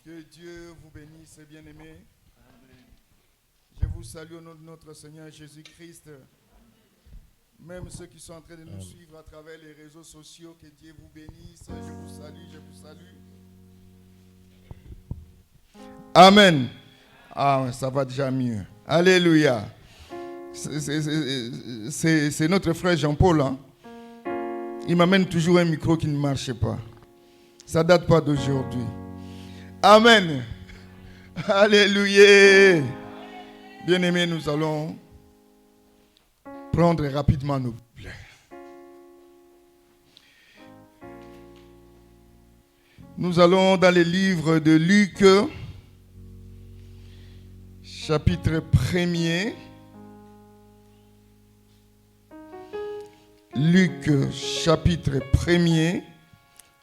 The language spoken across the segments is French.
Que Dieu vous bénisse, bien-aimés. Je vous salue au nom de notre Seigneur Jésus-Christ. Même ceux qui sont en train de nous suivre à travers les réseaux sociaux, que Dieu vous bénisse. Je vous salue, je vous salue. Amen. Ah, ça va déjà mieux. Alléluia. C'est notre frère Jean-Paul. Hein? Il m'amène toujours un micro qui ne marche pas. Ça ne date pas d'aujourd'hui. Amen. Alléluia. Bien-aimés, nous allons prendre rapidement nos Bibles. Nous allons dans le livre de Luc, chapitre 1er. Luc, chapitre 1er,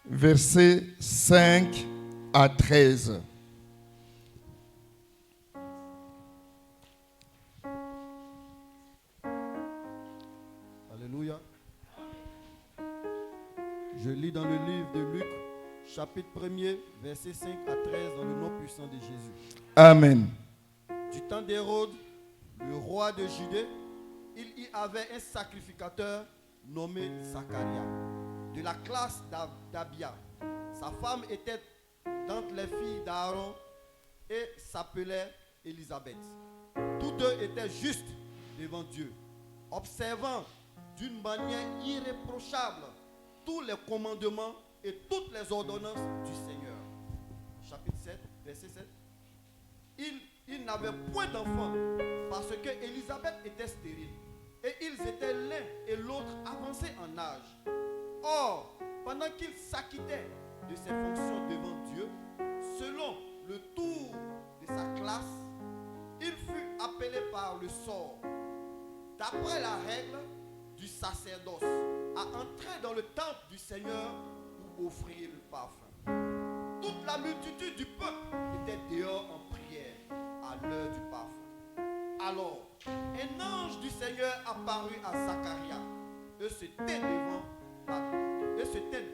versets 5 à 13. Alléluia. Je lis dans le livre de Luc, chapitre 1er, versets 5 à 13, dans le nom puissant de Jésus. Amen. Du temps d'Hérode, le roi de Judée, il y avait un sacrificateur nommé Zacharia, de la classe d'Abia. Sa femme était d'entre les filles d'Aaron et s'appelait Élisabeth. Tous deux étaient justes devant Dieu, observant d'une manière irréprochable tous les commandements et toutes les ordonnances du Seigneur. Chapitre 7, verset 7. Il n'avait point d'enfant parce que Élisabeth était stérile et ils étaient l'un et l'autre avancés en âge. Or, pendant qu'il s'acquittait de ses fonctions devant Dieu, selon le tour de sa classe, il fut appelé par le sort, d'après la règle du sacerdoce, à entrer dans le temple du Seigneur pour offrir le parfum. Toute la multitude du peuple était dehors en prière à l'heure du parfum. Alors, un ange du Seigneur apparut à Zacharia et se tint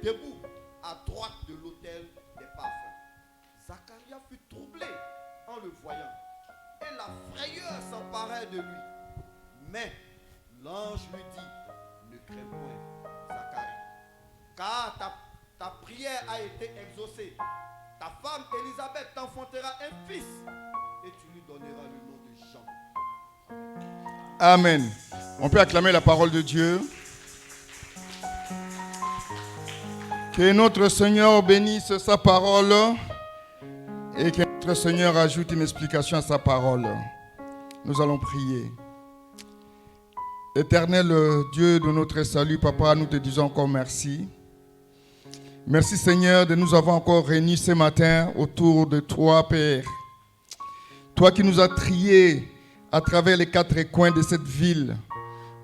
debout à droite de l'autel des parfums. Zacharia fut troublé en le voyant et la frayeur s'emparait de lui. Mais l'ange lui dit: ne crains point, Zacharie, car ta prière a été exaucée. Ta femme Élisabeth t'enfantera un fils et tu lui donneras le nom de Jean. Amen. On peut acclamer la parole de Dieu. Que notre Seigneur bénisse sa parole et que notre Seigneur ajoute une explication à sa parole. Nous allons prier. Éternel Dieu de notre salut, Papa, nous te disons encore merci. Merci Seigneur de nous avoir encore réunis ce matin autour de toi, Père. Toi qui nous as triés à travers les quatre coins de cette ville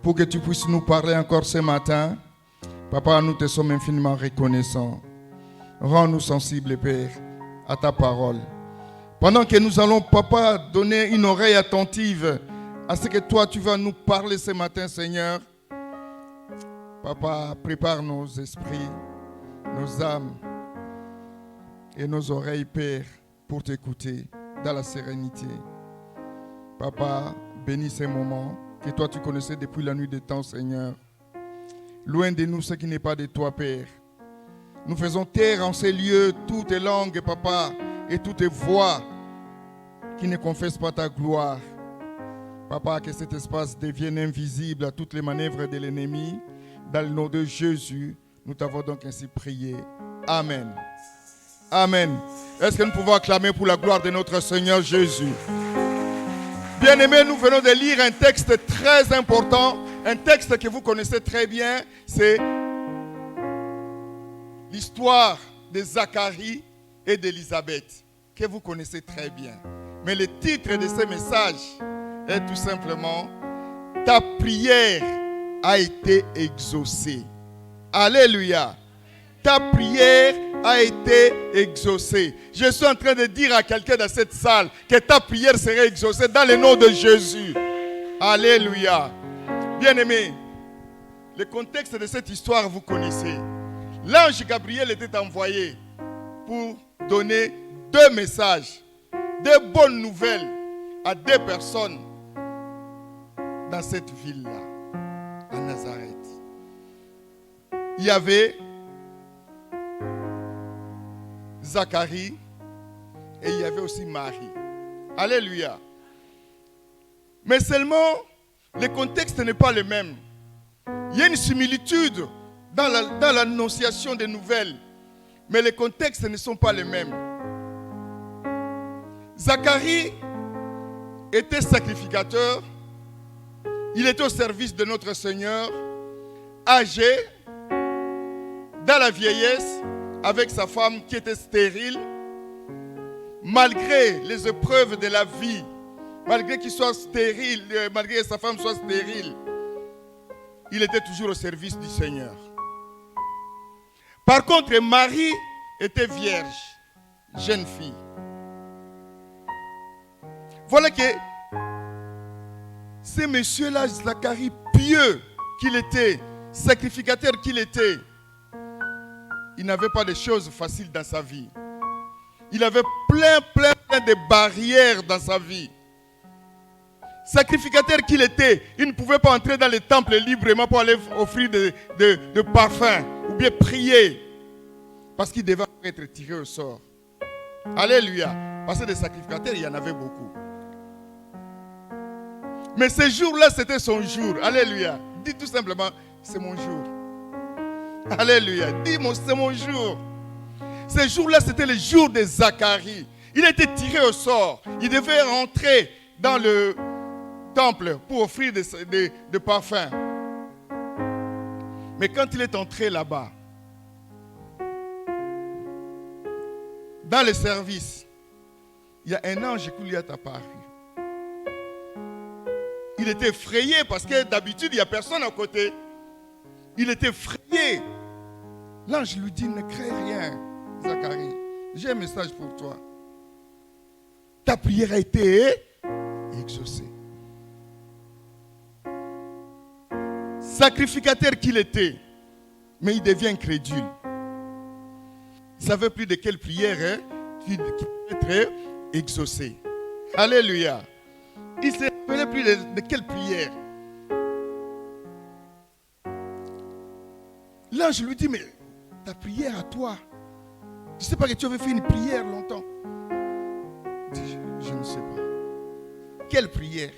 pour que tu puisses nous parler encore ce matin. Papa, nous te sommes infiniment reconnaissants. Rends-nous sensibles, Père, à ta parole. Pendant que nous allons, Papa, donner une oreille attentive à ce que toi, tu vas nous parler ce matin, Seigneur. Papa, prépare nos esprits, nos âmes et nos oreilles, Père, pour t'écouter dans la sérénité. Papa, bénis ces moments que toi, tu connaissais depuis la nuit des temps, Seigneur. Loin de nous ce qui n'est pas de toi, Père. Nous faisons taire en ces lieux toutes les langues, Papa, et toutes les voix qui ne confessent pas ta gloire. Papa, que cet espace devienne invisible à toutes les manœuvres de l'ennemi. Dans le nom de Jésus, nous t'avons donc ainsi prié. Amen. Amen. Est-ce que nous pouvons acclamer pour la gloire de notre Seigneur Jésus? Bien-aimés, nous venons de lire un texte très important, un texte que vous connaissez très bien, c'est l'histoire de Zacharie et d'Élisabeth, que vous connaissez très bien. Mais le titre de ce message est tout simplement « Ta prière a été exaucée ». Alléluia. Ta prière a été exaucée. Je suis en train de dire à quelqu'un dans cette salle que ta prière serait exaucée dans le nom de Jésus. Alléluia. Bien-aimés, le contexte de cette histoire, vous connaissez. L'ange Gabriel était envoyé pour donner 2 messages, 2 bonnes nouvelles à 2 personnes dans cette ville-là, à Nazareth. Il y avait Zacharie et il y avait aussi Marie. Alléluia. Mais seulement, le contexte n'est pas le même. Il y a une similitude dans l'annonciation des nouvelles, mais les contextes ne sont pas les mêmes. Zacharie était sacrificateur, il était au service de notre Seigneur, âgé, dans la vieillesse, avec sa femme qui était stérile, malgré les épreuves de la vie, malgré qu'il soit stérile, malgré que sa femme soit stérile, il était toujours au service du Seigneur. Par contre, Marie était vierge, jeune fille. Voilà que ce monsieur-là, Zacharie, pieux qu'il était, sacrificateur qu'il était, il n'avait pas de choses faciles dans sa vie. Il avait plein de barrières dans sa vie. Sacrificateur qu'il était, il ne pouvait pas entrer dans les temples librement pour aller offrir de parfums ou bien prier. Parce qu'il devait être tiré au sort. Alléluia. Parce que des sacrificateurs, il y en avait beaucoup. Mais ce jour-là, c'était son jour. Alléluia. Dis tout simplement, c'est mon jour. Alléluia. Dis, c'est mon jour. Ce jour-là, c'était le jour de Zacharie. Il était tiré au sort. Il devait rentrer dans le temple pour offrir des parfums. Mais quand il est entré là-bas, dans le service, il y a un ange qui lui est apparu. Il était effrayé parce que d'habitude, il n'y a personne à côté. Il était effrayé. L'ange lui dit, ne crains rien, Zacharie. J'ai un message pour toi. Ta prière a été exaucée. Sacrificateur qu'il était, mais il devient incrédule. Il ne savait plus de quelle prière qui devait être exaucée. Alléluia. Il ne se rappelait plus de quelle prière. L'ange lui dit, mais ta prière à toi, je ne sais pas que tu avais fait une prière longtemps. Il dit, je ne sais pas. Quelle prière?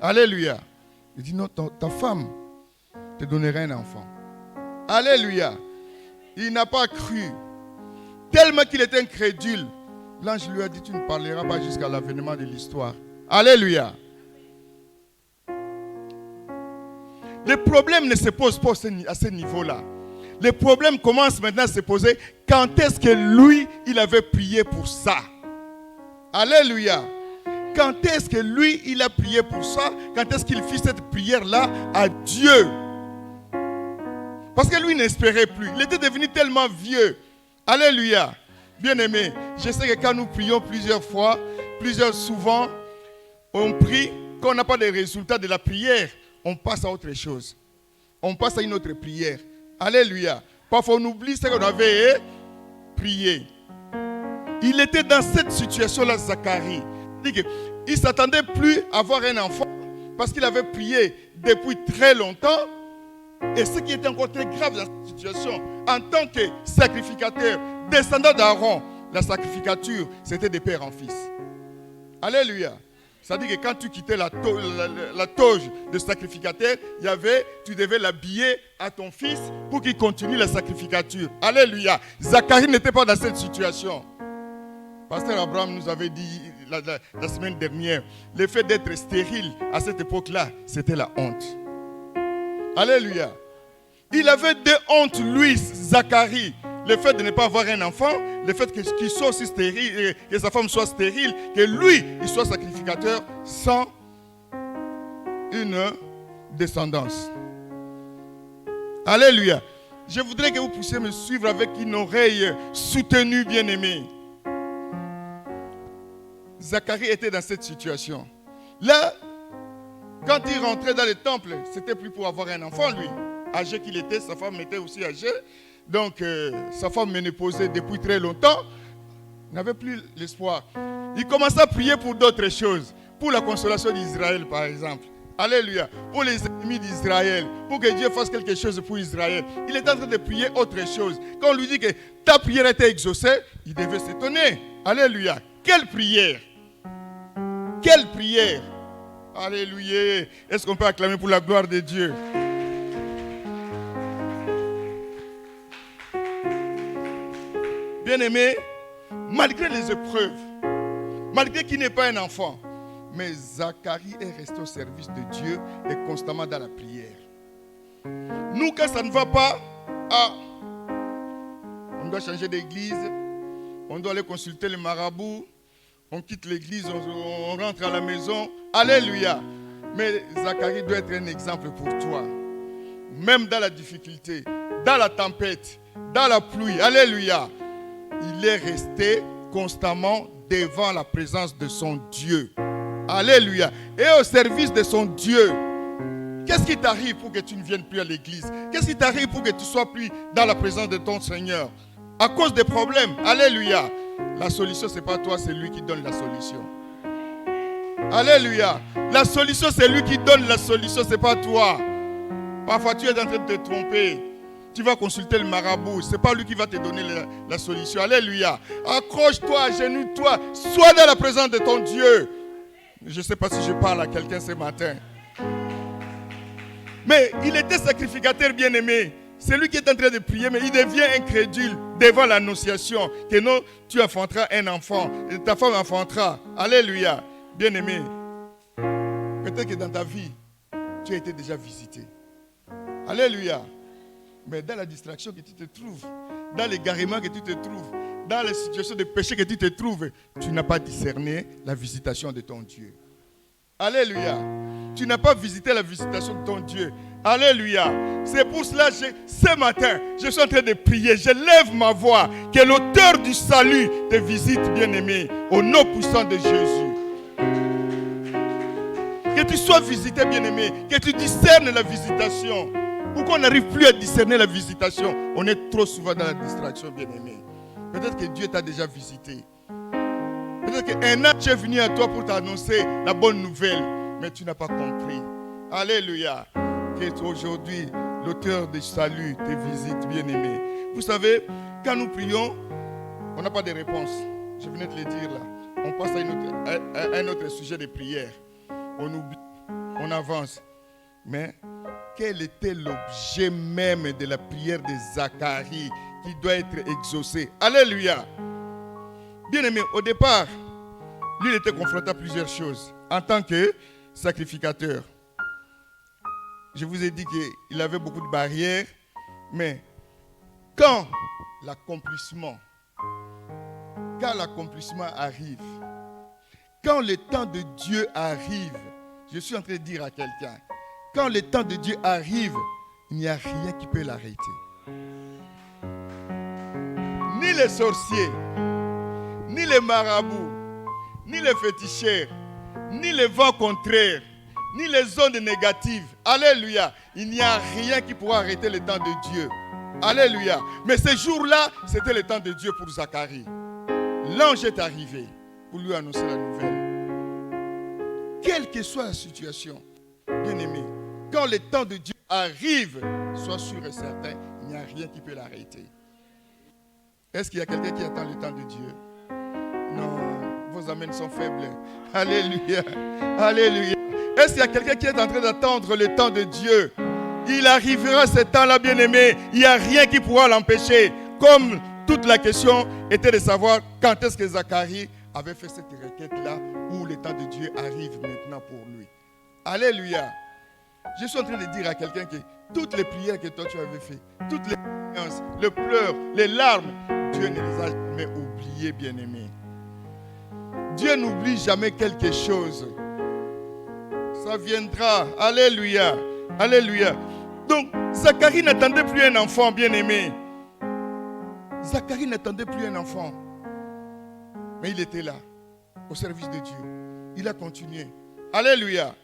Alléluia. Il dit, non, ta femme te donnera un enfant. Alléluia. Il n'a pas cru. Tellement qu'il était incrédule. L'ange lui a dit, tu ne parleras pas jusqu'à l'avènement de l'histoire. Alléluia. Le problème ne se pose pas à ce niveau-là. Le problème commence maintenant à se poser quand est-ce que lui, il avait prié pour ça. Alléluia. Quand est-ce que lui, il a prié pour ça? Quand est-ce qu'il fit cette prière-là à Dieu? Parce que lui n'espérait plus. Il était devenu tellement vieux. Alléluia. Bien-aimé, je sais que quand nous prions plusieurs fois, souvent, on prie, quand on n'a pas de résultat de la prière, on passe à autre chose. On passe à une autre prière. Alléluia. Parfois on oublie ce qu'on avait prié. Il était dans cette situation-là, Zacharie. Il ne s'attendait plus à avoir un enfant parce qu'il avait prié depuis très longtemps. Et ce qui était encore très grave dans cette situation, en tant que sacrificateur, descendant d'Aaron, la sacrificature, c'était de père en fils. Alléluia. C'est-à-dire que quand tu quittais la toge de sacrificateur, tu devais l'habiller à ton fils pour qu'il continue la sacrificature. Alléluia. Zacharie n'était pas dans cette situation. Pasteur Abraham nous avait dit la semaine dernière, le fait d'être stérile à cette époque-là, c'était la honte. Alléluia. Il avait deux hontes, lui, Zacharie. Le fait de ne pas avoir un enfant, le fait qu'il soit aussi stérile, que sa femme soit stérile, que lui, il soit sacrificateur sans une descendance. Alléluia. Je voudrais que vous puissiez me suivre avec une oreille soutenue, bien-aimée. Zacharie était dans cette situation. Là, quand il rentrait dans le temple, c'était plus pour avoir un enfant, lui. Âgé qu'il était, sa femme était aussi âgée. Donc, sa femme ménopausée depuis très longtemps n'avait plus l'espoir. Il commençait à prier pour d'autres choses. Pour la consolation d'Israël, par exemple. Alléluia. Pour les ennemis d'Israël. Pour que Dieu fasse quelque chose pour Israël. Il est en train de prier autre chose. Quand on lui dit que ta prière a été exaucée, il devait s'étonner. Alléluia. Quelle prière! Quelle prière! Alléluia. Est-ce qu'on peut acclamer pour la gloire de Dieu? Bien-aimé, malgré les épreuves, malgré qu'il n'est pas un enfant, mais Zacharie est resté au service de Dieu et constamment dans la prière. Nous, quand ça ne va pas, on doit changer d'église, on doit aller consulter le marabout, on quitte l'église, on rentre à la maison. Alléluia. Mais Zacharie doit être un exemple pour toi. Même dans la difficulté, dans la tempête, dans la pluie. Alléluia. Il est resté constamment devant la présence de son Dieu. Alléluia. Et au service de son Dieu. Qu'est-ce qui t'arrive pour que tu ne viennes plus à l'église? Qu'est-ce qui t'arrive pour que tu ne sois plus dans la présence de ton Seigneur? À cause des problèmes. Alléluia. La solution, ce n'est pas toi, c'est lui qui donne la solution. Alléluia. La solution, c'est lui qui donne la solution, ce n'est pas toi. Parfois, tu es en train de te tromper. Tu vas consulter le marabout. Ce n'est pas lui qui va te donner la solution. Alléluia. Accroche-toi, agenouille-toi. Sois dans la présence de ton Dieu. Je ne sais pas si je parle à quelqu'un ce matin. Mais il était sacrificateur bien-aimé. C'est lui qui est en train de prier, mais il devient incrédule devant l'annonciation que non, tu enfanteras un enfant, et ta femme enfantera. Alléluia. Bien-aimé, peut-être que dans ta vie, tu as été déjà visité. Alléluia. Mais dans la distraction que tu te trouves, dans l'égarement que tu te trouves, dans les situations de péché que tu te trouves, tu n'as pas discerné la visitation de ton Dieu. Alléluia. Tu n'as pas visité la visitation de ton Dieu. Alléluia. C'est pour cela que ce matin, je suis en train de prier. Je lève ma voix. Que l'auteur du salut te visite, bien-aimé, au nom puissant de Jésus. Que tu sois visité, bien-aimé. Que tu discernes la visitation. Pourquoi on n'arrive plus à discerner la visitation? On est trop souvent dans la distraction, bien-aimé. Peut-être que Dieu t'a déjà visité. Peut-être qu'un ange est venu à toi pour t'annoncer la bonne nouvelle, mais tu n'as pas compris. Alléluia. Qu'aujourd'hui, l'auteur du salut te visite, bien-aimé. Vous savez, quand nous prions, on n'a pas de réponse. Je venais de le dire là. On passe à un autre sujet de prière. On oublie, on avance. Mais quel était l'objet même de la prière de Zacharie qui doit être exaucée? Alléluia. Bien-aimé, au départ, lui, il était confronté à plusieurs choses en tant que sacrificateur. Je vous ai dit qu'il avait beaucoup de barrières, mais quand l'accomplissement arrive, quand le temps de Dieu arrive, je suis en train de dire à quelqu'un, quand le temps de Dieu arrive, il n'y a rien qui peut l'arrêter. Ni les sorciers, ni les marabouts, ni les féticheurs, ni les vents contraires, ni les ondes négatives. Alléluia. Il n'y a rien qui pourra arrêter le temps de Dieu. Alléluia. Mais ce jour-là, c'était le temps de Dieu pour Zacharie. L'ange est arrivé pour lui annoncer la nouvelle. Quelle que soit la situation, bien-aimé, quand le temps de Dieu arrive, sois sûr et certain, il n'y a rien qui peut l'arrêter. Est-ce qu'il y a quelqu'un qui attend le temps de Dieu? Non, vos amens sont faibles. Alléluia. Alléluia. Est-ce qu'il y a quelqu'un qui est en train d'attendre le temps de Dieu? Il arrivera ce temps-là, bien-aimé. Il n'y a rien qui pourra l'empêcher. Comme toute la question était de savoir quand est-ce que Zacharie avait fait cette requête-là où le temps de Dieu arrive maintenant pour lui. Alléluia. Je suis en train de dire à quelqu'un que toutes les prières que toi tu avais faites, toutes les croyances, les pleurs, les larmes, Dieu ne les a jamais oubliées, bien-aimé. Dieu n'oublie jamais quelque chose. Ça viendra. Alléluia. Alléluia. Donc, Zacharie n'attendait plus un enfant, bien-aimé. Zacharie n'attendait plus un enfant. Mais il était là, au service de Dieu. Il a continué. Alléluia.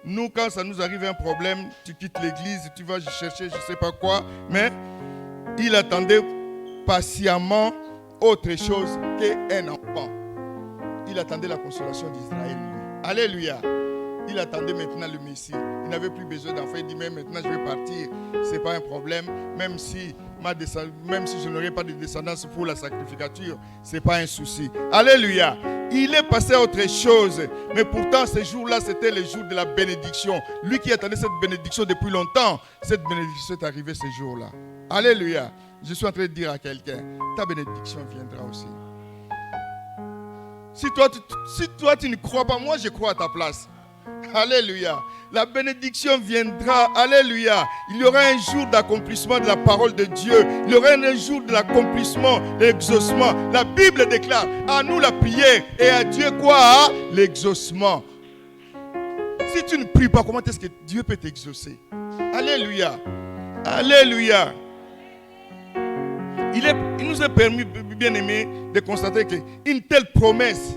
Nous, quand ça nous arrive un problème, tu quittes l'église, tu vas chercher je ne sais pas quoi. Mais il attendait patiemment autre chose qu'un enfant. Il attendait la consolation d'Israël, lui. Alléluia. Il attendait maintenant le Messie. Il n'avait plus besoin d'enfant. Il dit, mais maintenant je vais partir. Ce n'est pas un problème. Même si je n'aurai pas de descendance pour la sacrificature, ce n'est pas un souci. Alléluia. Il est passé à autre chose. Mais pourtant, ce jour-là, c'était le jour de la bénédiction. Lui qui attendait cette bénédiction depuis longtemps, cette bénédiction est arrivée ce jour-là. Alléluia. Je suis en train de dire à quelqu'un, ta bénédiction viendra aussi. Si toi tu ne crois pas, moi je crois à ta place. Alléluia. La bénédiction viendra. Alléluia. Il y aura un jour d'accomplissement de la parole de Dieu. Il y aura un jour de l'accomplissement, l'exaucement. La Bible déclare à nous la prière et à Dieu quoi? L'exaucement. Si tu ne pries pas, comment est-ce que Dieu peut t'exaucer? Alléluia. Alléluia. Il nous a permis, bien aimé, de constater qu'une telle promesse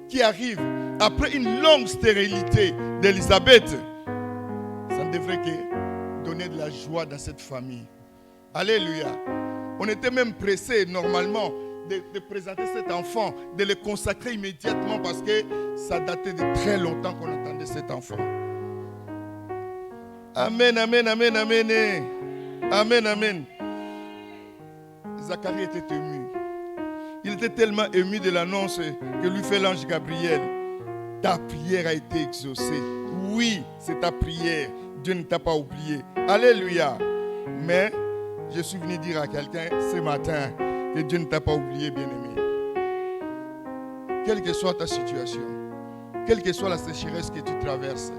qui arrive après une longue stérilité d'Élisabeth, ça ne devrait que donner de la joie dans cette famille. Alléluia. On était même pressé normalement de présenter cet enfant, de le consacrer immédiatement parce que ça datait de très longtemps qu'on attendait cet enfant. Amen, amen, amen, amen. Amen, amen. Zacharie était ému. Il était tellement ému de l'annonce que lui fait l'ange Gabriel. Ta prière a été exaucée. Oui, c'est ta prière. Dieu ne t'a pas oublié. Alléluia. Mais je suis venu dire à quelqu'un ce matin que Dieu ne t'a pas oublié, bien-aimé. Quelle que soit ta situation, quelle que soit la sécheresse que tu traverses,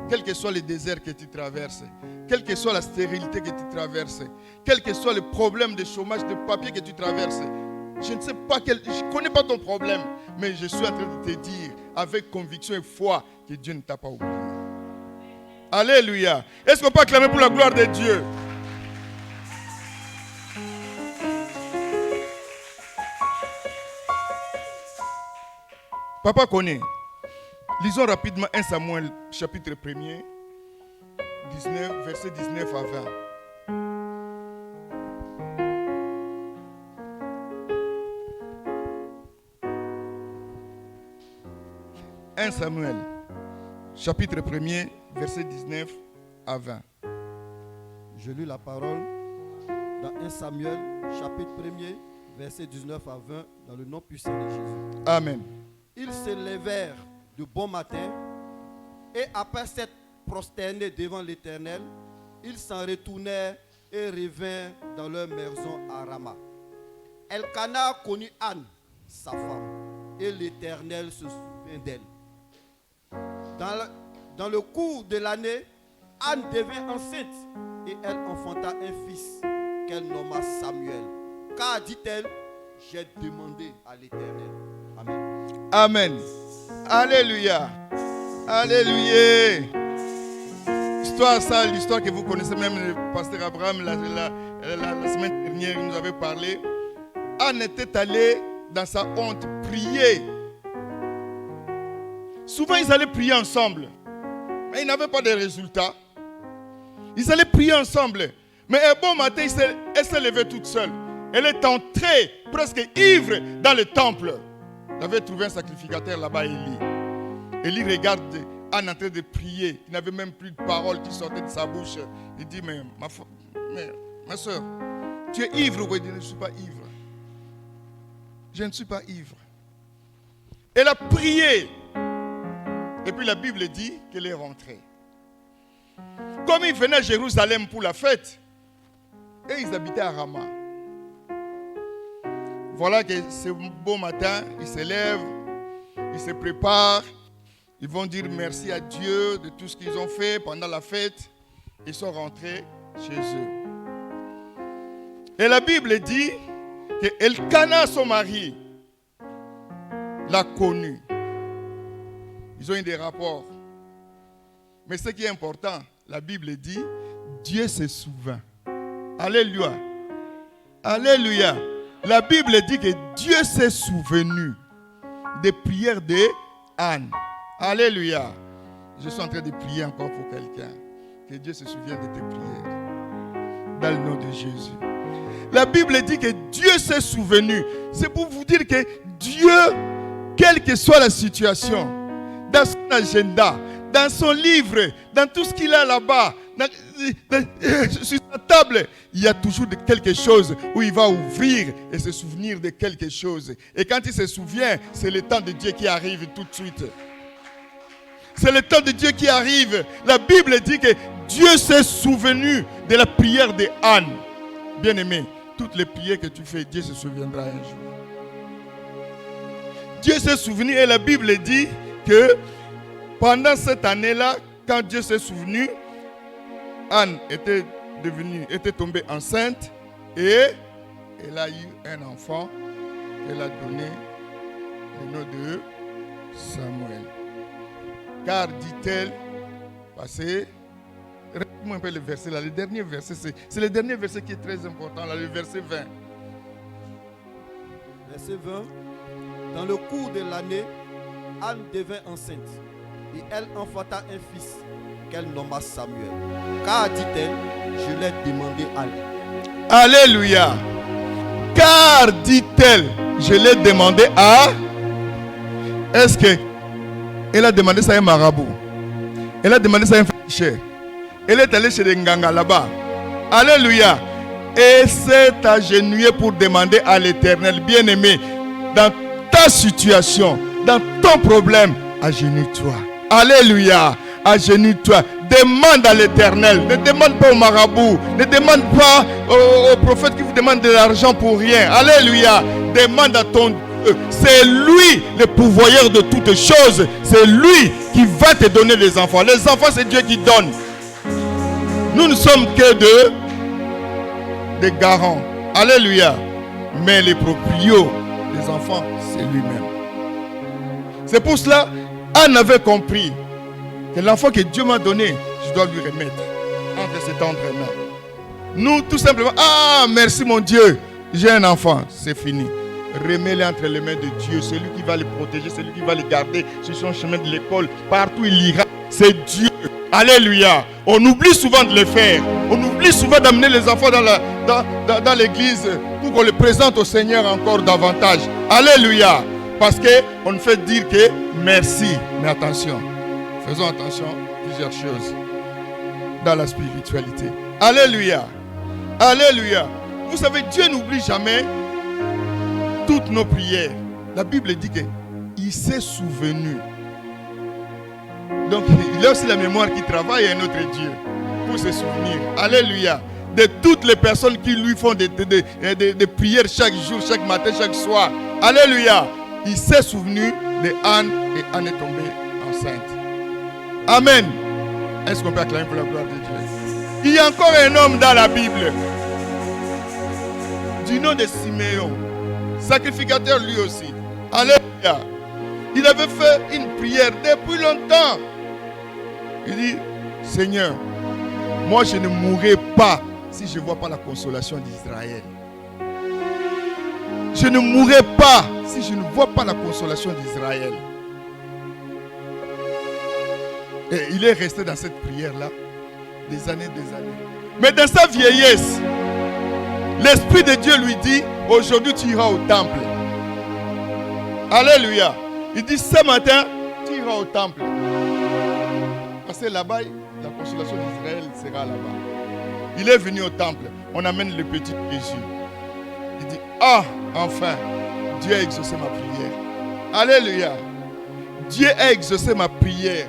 quel que soit le désert que tu traverses, quelle que soit la stérilité que tu traverses, quel que soit le problème de chômage, de papier que tu traverses, je ne sais pas je ne connais pas ton problème, mais je suis en train de te dire avec conviction et foi que Dieu ne t'a pas oublié. Alléluia. Est-ce qu'on peut acclamer pour la gloire de Dieu? Papa connaît. Lisons rapidement 1 Samuel chapitre 1er, 19, verset 19 à 20. 1 Samuel, chapitre 1er, verset 19 à 20. Je lis la parole dans 1 Samuel, chapitre 1er, verset 19 à 20, dans le nom puissant de Jésus. Amen. Ils se levèrent de bon matin et après s'être prosternés devant l'Éternel, ils s'en retournèrent et revinrent dans leur maison à Rama. Elkana connut Anne, sa femme, et l'Éternel se souvint d'elle. Dans le cours de l'année, Anne devint enceinte et elle enfanta un fils qu'elle nomma Samuel. Car, dit-elle, j'ai demandé à l'Éternel. Amen. Amen. Alléluia. Alléluia. L'histoire que vous connaissez même, le pasteur Abraham, la semaine dernière, il nous avait parlé. Anne était allée dans sa honte prier. Souvent, ils allaient prier ensemble, mais ils n'avaient pas de résultats. Ils allaient prier ensemble, mais un bon matin, elle s'est levée toute seule. Elle est entrée presque ivre dans le temple. Elle avait trouvé un sacrificateur là-bas, Élie. Élie regarde Anne en train de prier. Il n'avait même plus de paroles qui sortaient de sa bouche. Il dit, mais ma soeur, tu es ivre ou quoi? Il dit, je ne suis pas ivre. Je ne suis pas ivre. Elle a prié. Et puis la Bible dit qu'elle est rentrée. Comme ils venaient à Jérusalem pour la fête, et ils habitaient à Rama. Voilà que ce beau matin, ils se lèvent, ils se préparent, ils vont dire merci à Dieu de tout ce qu'ils ont fait pendant la fête. Ils sont rentrés chez eux. Et la Bible dit que Elkana, son mari, l'a connu. Ils ont eu des rapports. Mais ce qui est important, la Bible dit, Dieu se souvint. Alléluia. Alléluia. La Bible dit que Dieu s'est souvenu des prières de Anne. Alléluia. Je suis en train de prier encore pour quelqu'un. Que Dieu se souvienne de tes prières. Dans le nom de Jésus. La Bible dit que Dieu s'est souvenu. C'est pour vous dire que Dieu, quelle que soit la situation, dans son agenda, dans son livre, dans tout ce qu'il a là-bas, sur sa table, il y a toujours quelque chose où il va ouvrir et se souvenir de quelque chose. Et quand il se souvient, c'est le temps de Dieu qui arrive tout de suite. C'est le temps de Dieu qui arrive. La Bible dit que Dieu s'est souvenu de la prière de Anne. Bien-aimé, toutes les prières que tu fais, Dieu se souviendra un jour. Dieu s'est souvenu et la Bible dit que pendant cette année-là, quand Dieu s'est souvenu, Anne était tombée enceinte et elle a eu un enfant. Elle a donné le nom de Samuel. Car, dit-elle, regarde-moi un peu le verset là, le dernier verset, c'est le dernier verset qui est très important, là, le verset 20. Verset 20. Dans le cours de l'année, Anne devint enceinte et elle enfanta un fils qu'elle nomma Samuel. Car, dit-elle, je l'ai demandé à lui. Alléluia. Car, dit-elle, je l'ai demandé à... Est-ce que elle a demandé ça à un marabout? Elle a demandé ça à un féticheur? Elle est allée chez les Nganga là-bas. Alléluia. Et s'est agenouillée pour demander à l'Éternel, bien-aimé, dans ta situation, dans ton problème, agenouille-toi. Alléluia. Agenouille-toi. Demande à l'Éternel. Ne demande pas au marabout. Ne demande pas au prophète qui vous demande de l'argent pour rien. Alléluia. Demande à ton Dieu. C'est lui le pourvoyeur de toutes choses. C'est lui qui va te donner les enfants. Les enfants, c'est Dieu qui donne. Nous ne sommes que des garants. Alléluia. Mais les proprios, les enfants, c'est lui-même. C'est pour cela, Anne avait compris que l'enfant que Dieu m'a donné, je dois lui remettre entre ses tendres mains. Nous, tout simplement, ah, merci mon Dieu, j'ai un enfant, c'est fini. Remets-le entre les mains de Dieu, c'est lui qui va le protéger, c'est lui qui va le garder sur son chemin de l'école, partout il ira, c'est Dieu. Alléluia. On oublie souvent de le faire. On oublie souvent d'amener les enfants dans l'église pour qu'on les présente au Seigneur encore davantage. Alléluia. Parce qu'on ne fait dire que merci. Mais attention, faisons attention à plusieurs choses dans la spiritualité. Alléluia. Alléluia. Vous savez, Dieu n'oublie jamais toutes nos prières. La Bible dit qu'il s'est souvenu. Donc, il a aussi la mémoire qui travaille à notre Dieu pour se souvenir. Alléluia. De toutes les personnes qui lui font des prières chaque jour, chaque matin, chaque soir. Alléluia. Il s'est souvenu de Anne et Anne est tombée enceinte. Amen. Est-ce qu'on peut acclamer pour la gloire de Dieu? Il y a encore un homme dans la Bible du nom de Siméon, sacrificateur lui aussi. Alléluia. Il avait fait une prière depuis longtemps. Il dit, Seigneur, moi je ne mourrai pas si je ne vois pas la consolation d'Israël. Je ne mourrai pas si je ne vois pas la consolation d'Israël. Et il est resté dans cette prière-là des années. Mais dans sa vieillesse, l'Esprit de Dieu lui dit, aujourd'hui tu iras au temple. Alléluia. Il dit, ce matin, tu iras au temple. Parce que là-bas, la consolation d'Israël sera là-bas. Il est venu au temple. On amène le petit Jésus. Il dit, ah, enfin, Dieu a exaucé ma prière. Alléluia. Dieu a exaucé ma prière.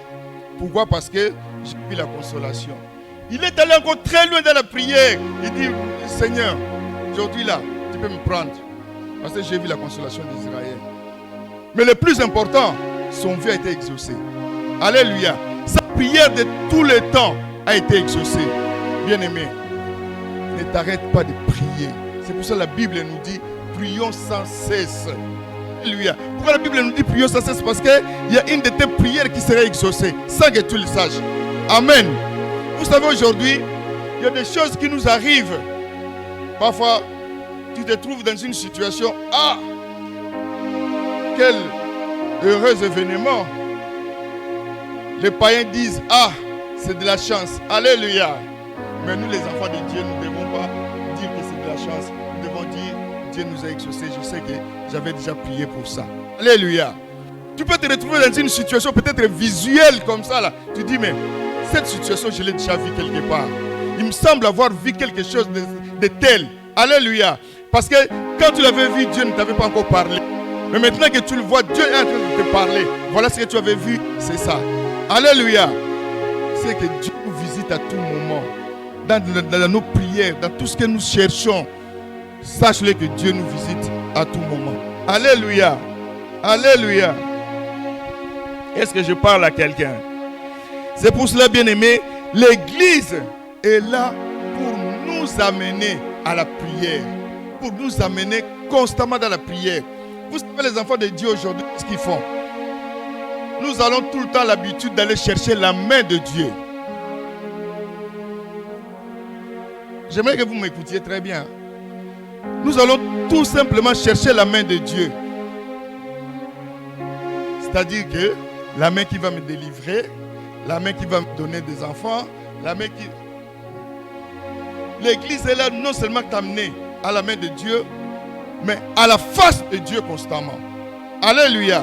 Pourquoi? Parce que j'ai vu la consolation. Il est allé encore très loin dans la prière. Il dit, Seigneur, aujourd'hui là, tu peux me prendre. Parce que j'ai vu la consolation d'Israël. Mais le plus important, son vœu a été exaucé. Alléluia. Sa prière de tous les temps a été exaucée. Bien-aimé, ne t'arrête pas de prier. C'est pour ça que la Bible nous dit, prions sans cesse. Alléluia. Pourquoi la Bible nous dit prions sans cesse? Parce qu'il y a une de tes prières qui sera exaucée, sans que tu le saches. Amen. Vous savez, aujourd'hui, il y a des choses qui nous arrivent. Parfois, tu te trouves dans une situation, ah, quel heureux événement. Les païens disent, ah, c'est de la chance. Alléluia. Mais nous, les enfants de Dieu, nous ne devons pas dire que c'est de la chance, nous devons dire, Dieu nous a exaucés. Je sais que j'avais déjà prié pour ça. Alléluia. Tu peux te retrouver dans une situation peut-être visuelle comme ça là. Tu dis, mais cette situation, je l'ai déjà vue quelque part. Il me semble avoir vu quelque chose de tel. Alléluia. Parce que quand tu l'avais vu, Dieu ne t'avait pas encore parlé. Mais maintenant que tu le vois, Dieu est en train de te parler. Voilà ce que tu avais vu, c'est ça. Alléluia. C'est que Dieu nous visite à tout moment. Dans nos prières, dans tout ce que nous cherchons. Sache-le que Dieu nous visite à tout moment. Alléluia. Alléluia. Est-ce que je parle à quelqu'un? C'est pour cela, bien-aimé, l'Église est là pour nous amener à la prière. Pour nous amener constamment dans la prière. Vous savez, les enfants de Dieu aujourd'hui, ce qu'ils font. Nous avons tout le temps l'habitude d'aller chercher la main de Dieu. J'aimerais que vous m'écoutiez très bien. Nous allons tout simplement chercher la main de Dieu. C'est-à-dire que la main qui va me délivrer, la main qui va me donner des enfants, la main qui... L'Église est là non seulement t'amener à la main de Dieu, mais à la face de Dieu constamment. Alléluia.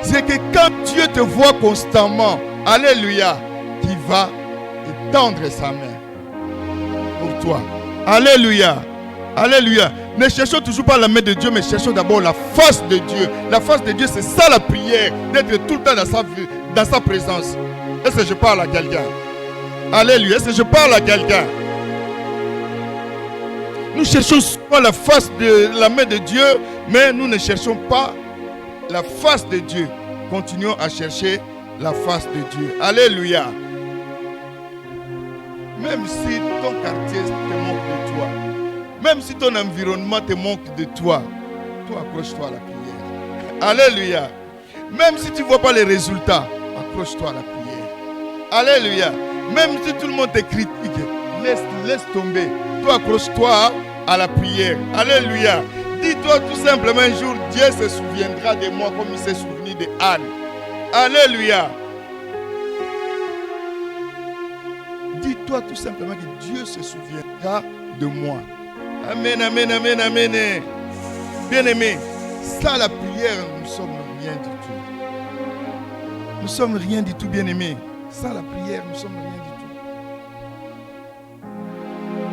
C'est que quand Dieu te voit constamment, alléluia, qu'il va étendre sa main pour toi. Alléluia. Alléluia. Ne cherchons toujours pas la main de Dieu, mais cherchons d'abord la face de Dieu. La face de Dieu, c'est ça la prière, d'être tout le temps dans sa présence. Est-ce que je parle à quelqu'un? Alléluia. Est-ce que je parle à quelqu'un? Nous cherchons souvent la face de la main de Dieu, mais nous ne cherchons pas la face de Dieu. Continuons à chercher la face de Dieu. Alléluia. Même si ton quartier te manque de toi, même si ton environnement te manque de toi, toi accroche-toi à la prière. Alléluia. Même si tu ne vois pas les résultats, accroche-toi à la prière. Alléluia. Même si tout le monde te critique, laisse tomber. Toi accroche-toi à la prière. Alléluia. Dis-toi tout simplement un jour, Dieu se souviendra de moi comme il s'est souvenu de Anne. Alléluia. Dis-toi tout simplement que Dieu se souviendra de moi. Amen, amen, amen, amen. Bien-aimé, sans la prière, nous ne sommes rien du tout. Nous ne sommes rien du tout, bien-aimé. Sans la prière, nous ne sommes rien du tout.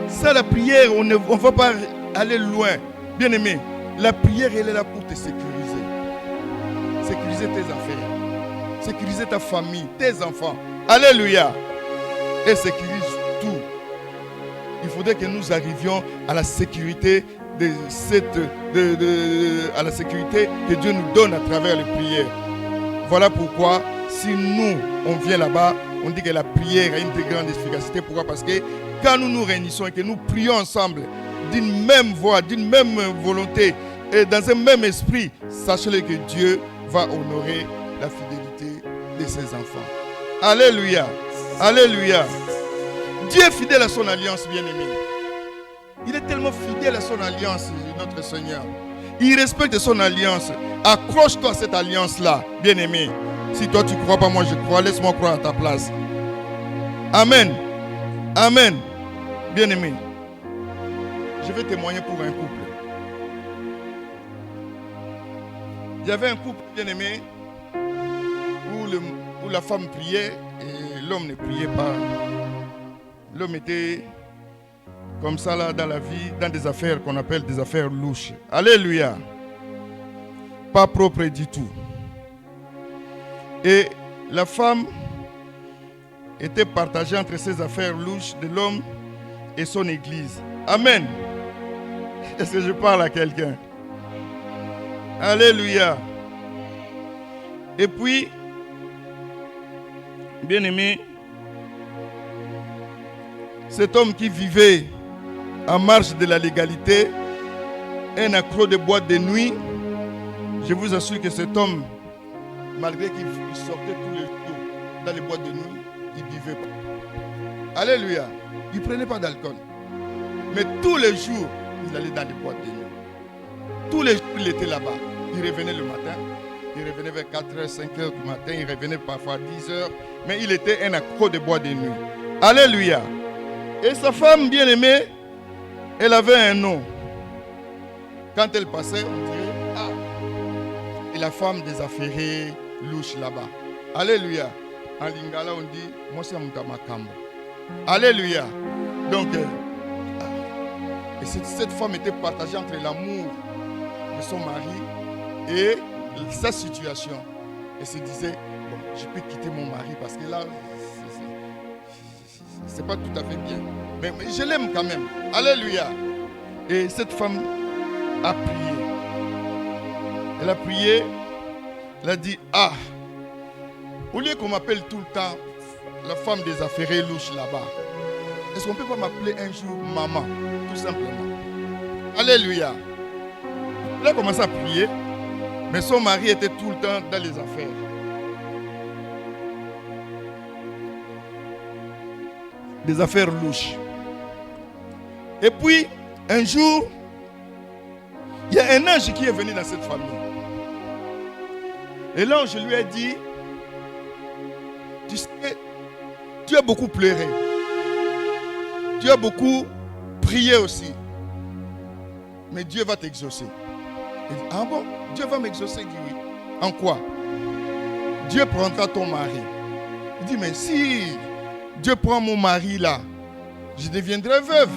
Sans la prière, on ne va pas aller loin. Bien-aimé, la prière, elle est là pour te sécuriser. Sécuriser tes affaires. Sécuriser ta famille, tes enfants. Alléluia. Et sécurise tout. Il faudrait que nous arrivions à la sécurité à la sécurité que Dieu nous donne à travers les prières. Voilà pourquoi, si nous, on vient là-bas, on dit que la prière a une très grande efficacité. Pourquoi? Parce que quand nous nous réunissons et que nous prions ensemble, d'une même voix, d'une même volonté et dans un même esprit, sachez-le que Dieu va honorer la fidélité de ses enfants. Alléluia. Alléluia. Dieu est fidèle à son alliance, bien-aimé. Il est tellement fidèle à son alliance, notre Seigneur. Il respecte son alliance. Accroche-toi à cette alliance-là, bien-aimé. Si toi tu ne crois pas, moi je crois. Laisse-moi croire à ta place. Amen. Amen. Bien-aimé. Je vais témoigner pour un couple. Il y avait un couple, bien-aimé, où la femme priait et l'homme ne priait pas. L'homme était comme ça là dans la vie, dans des affaires qu'on appelle des affaires louches. Alléluia. Pas propre du tout. Et la femme était partagée entre ses affaires louches de l'homme et son église. Amen. Est-ce que je parle à quelqu'un? Alléluia. Et puis, bien-aimé, cet homme qui vivait en marge de la légalité, un accro de boîte de nuit, je vous assure que cet homme, malgré qu'il sortait tous les jours dans les boîtes de nuit, il ne buvait pas. Alléluia. Il ne prenait pas d'alcool. Mais tous les jours, il allait dans les boîtes de nuit. Tous les jours, il était là-bas. Il revenait le matin. Il revenait vers 4h, 5h du matin. Il revenait parfois à 10h. Mais il était un accro de boîte de nuit. Alléluia. Et sa femme bien-aimée, elle avait un nom. Quand elle passait, on dirait, ah, et la femme des affairés louche là-bas. Alléluia. En lingala, on dit, moi c'est Mutamakambo. Alléluia. Donc, et cette femme était partagée entre l'amour de son mari et sa situation. Elle se disait, bon, je peux quitter mon mari parce que là, c'est pas tout à fait bien. Mais je l'aime quand même. Alléluia. Et cette femme a prié. Elle a prié. Elle a dit, ah, au lieu qu'on m'appelle tout le temps la femme des affairés louches là-bas, est-ce qu'on ne peut pas m'appeler un jour maman, tout simplement? Alléluia. Elle a commencé à prier, mais son mari était tout le temps dans les affaires. Des affaires louches. Et puis, un jour, il y a un ange qui est venu dans cette famille. Et l'ange lui a dit, tu sais, tu as beaucoup pleuré. Tu as beaucoup prié aussi. Mais Dieu va t'exaucer. Il dit, ah bon, Dieu va m'exaucer? Il dit oui. En quoi? Dieu prendra ton mari. Il dit, mais si Dieu prend mon mari là, je deviendrai veuve.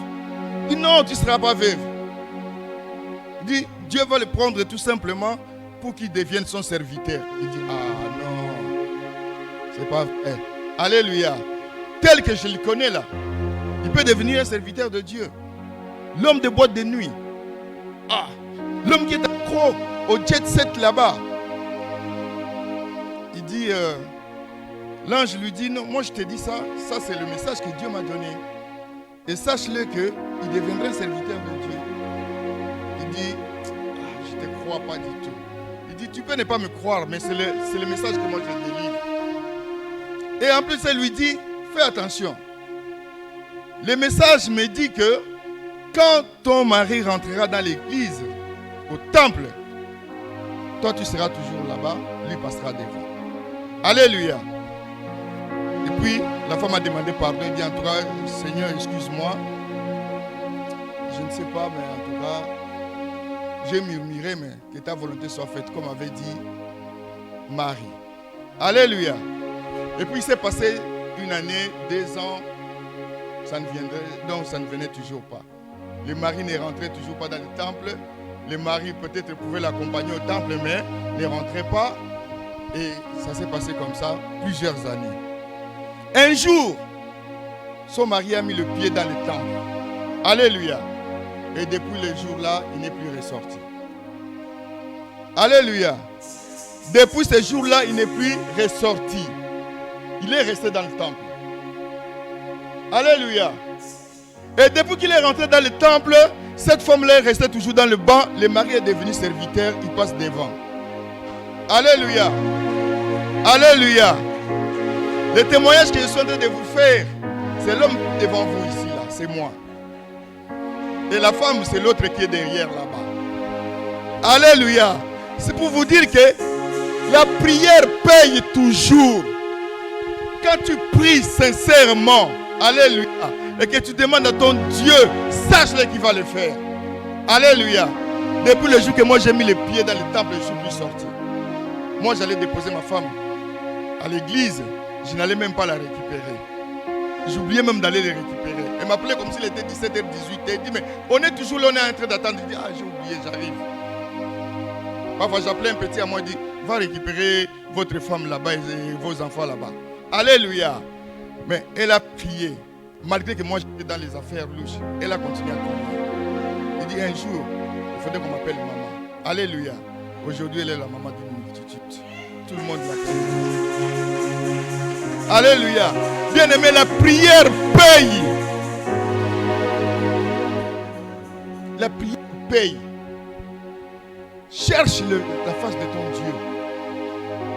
Il dit, non, tu ne seras pas veuve. Il dit, Dieu va le prendre tout simplement pour qu'il devienne son serviteur. Il dit, ah non, c'est pas vrai. Alléluia. Tel que je le connais là, il peut devenir un serviteur de Dieu. L'homme de boîte de nuit. Ah, l'homme qui est accro au jet set là-bas. Il dit, l'ange lui dit, non, moi je te dis ça, ça c'est le message que Dieu m'a donné. Et sache-le qu'il deviendra un serviteur de Dieu. Il dit, ah, je ne te crois pas du tout. Il dit, tu peux ne pas me croire, mais c'est le message que moi je délivre. Et en plus, elle lui dit, fais attention. Le message me dit que quand ton mari rentrera dans l'église, au temple, toi tu seras toujours là-bas, lui passera devant. Alléluia. Et puis, la femme a demandé pardon. Elle dit, en tout cas, Seigneur, excuse-moi. Je ne sais pas, mais en tout cas, j'ai murmuré, mais que ta volonté soit faite, comme avait dit Marie. Alléluia. Et puis, il s'est passé une année, 2 ans, donc ça ne venait toujours pas. Le mari ne rentrait toujours pas dans le temple. Le mari peut-être pouvait l'accompagner au temple, mais ne rentrait pas. Et ça s'est passé comme ça plusieurs années. Un jour, son mari a mis le pied dans le temple. Alléluia. Et depuis le jour-là, il n'est plus ressorti. Alléluia. Depuis ce jour-là, il n'est plus ressorti. Il est resté dans le temple. Alléluia. Et depuis qu'il est rentré dans le temple, cette femme-là est restée toujours dans le banc. Le mari est devenu serviteur, il passe devant. Alléluia. Alléluia. Le témoignage que je suis en train de vous faire, c'est l'homme devant vous ici, là, c'est moi. Et la femme, c'est l'autre qui est derrière là-bas. Alléluia. C'est pour vous dire que la prière paye toujours. Quand tu pries sincèrement, alléluia, et que tu demandes à ton Dieu, sache-le qu'il va le faire. Alléluia. Depuis le jour que moi j'ai mis les pieds dans le temple, je ne suis plus sorti. Moi j'allais déposer ma femme à l'église, je n'allais même pas la récupérer. J'oubliais même d'aller les récupérer. Elle m'appelait comme s'il était 17h, 18h. Elle dit, mais on est toujours là, on est en train d'attendre. Je dis, ah j'ai oublié, j'arrive. Parfois j'appelais un petit à moi, je dis, va récupérer votre femme là-bas et vos enfants là-bas. Alléluia. Mais elle a prié. Malgré que moi j'étais dans les affaires louches, elle a continué à prier. Il dit, un jour, il faudrait qu'on m'appelle maman. Alléluia. Aujourd'hui, elle est la maman d'une multitude. Tout le monde l'appelle. Alléluia. Bien-aimé, la prière paye. La prière paye. Cherche la face de ton Dieu.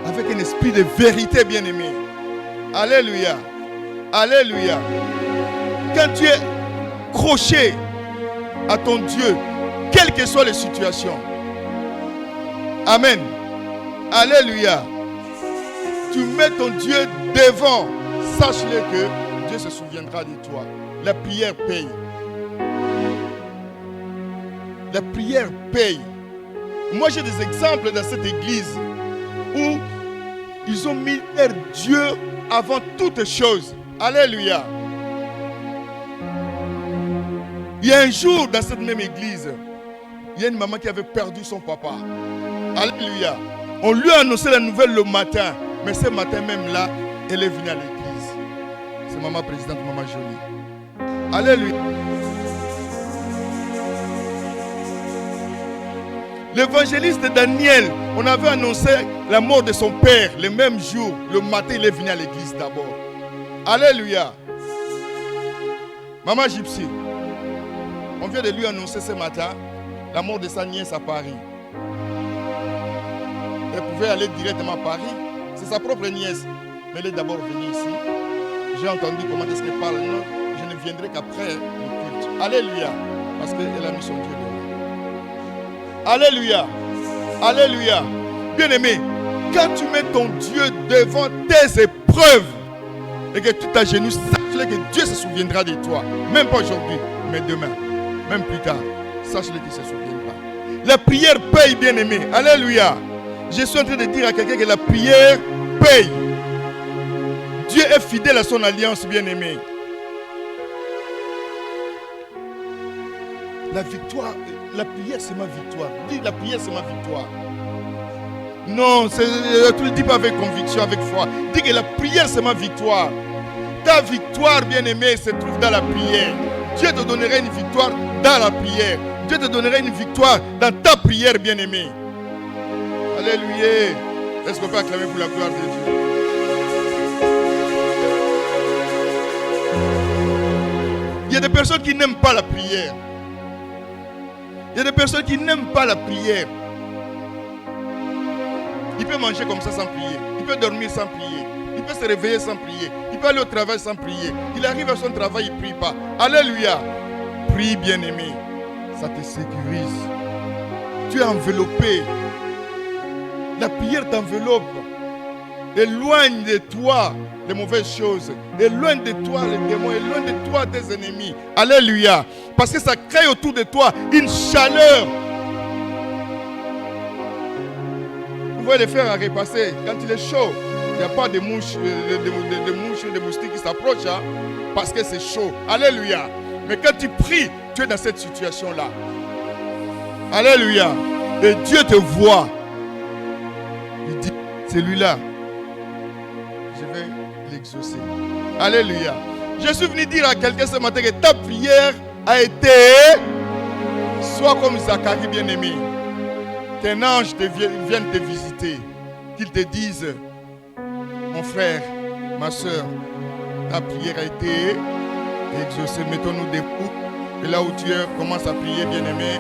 Avec un esprit de vérité, bien-aimé. Alléluia. Alléluia. Quand tu es croché à ton Dieu, quelles que soient les situations. Amen. Alléluia. Tu mets ton Dieu devant. Sache-le que Dieu se souviendra de toi. La prière paye. La prière paye. Moi, j'ai des exemples dans cette église où ils ont mis leur Dieu avant toutes choses. Alléluia. Il y a un jour dans cette même église, il y a une maman qui avait perdu son papa. Alléluia. On lui a annoncé la nouvelle le matin. Mais ce matin même là, elle est venue à l'église. C'est maman présidente, maman Jolie. Alléluia. L'évangéliste Daniel, on avait annoncé la mort de son père le même jour. Le matin, il est venu à l'église d'abord. Alléluia. Maman Gypsy, on vient de lui annoncer ce matin la mort de sa nièce à Paris. Elle pouvait aller directement à Paris. C'est sa propre nièce. Mais elle est d'abord venue ici. J'ai entendu comment est-ce qu'elle parle. Non, je ne viendrai qu'après le culte. Alléluia. Parce qu'elle a mis son Dieu devant. Alléluia. Alléluia. Bien-aimé, quand tu mets ton Dieu devant tes épreuves et que tu t'agenouilles, sache-le que Dieu se souviendra de toi. Même pas aujourd'hui, mais demain. Même plus tard. Sache-le qu'il se souviendra. La prière paye, bien-aimé. Alléluia. Je suis en train de dire à quelqu'un que la prière paye. Dieu est fidèle à son alliance, bien-aimé. La victoire, la prière c'est ma victoire. Dis la prière c'est ma victoire. Non, tu ne le dis pas avec conviction, avec foi. Dis que la prière c'est ma victoire. Ta victoire, bien-aimé, se trouve dans la prière. Dieu te donnera une victoire dans la prière. Dieu te donnera une victoire dans ta prière, bien-aimé. Alléluia. Est-ce qu'on peut acclamer pour la gloire de Dieu? Il y a des personnes qui n'aiment pas la prière. Il y a des personnes qui n'aiment pas la prière. Il peut manger comme ça sans prier. Il peut dormir sans prier. Il peut se réveiller sans prier. Il peut aller au travail sans prier. Il arrive à son travail, il ne prie pas. Alléluia. Prie, bien-aimé. Ça te sécurise. Tu es enveloppé. La prière t'enveloppe. Éloigne de toi les mauvaises choses. Éloigne de toi les démons. Éloigne de toi tes ennemis. Alléluia. Parce que ça crée autour de toi une chaleur. Vous voyez les frères à repasser. Quand il est chaud, il n'y a pas de mouches, de mouches, de moustiques qui s'approchent. Hein, parce que c'est chaud. Alléluia. Mais quand tu pries, tu es dans cette situation-là. Alléluia. Et Dieu te voit. Il dit, celui-là, je vais l'exaucer. Alléluia. Je suis venu dire à quelqu'un ce matin que ta prière a été, soit comme Zacharie bien-aimé, qu'un ange vienne te visiter, qu'il te dise, mon frère, ma soeur, ta prière a été exaucée. Mettons-nous debout. Et là où tu es, commence à prier, bien-aimé.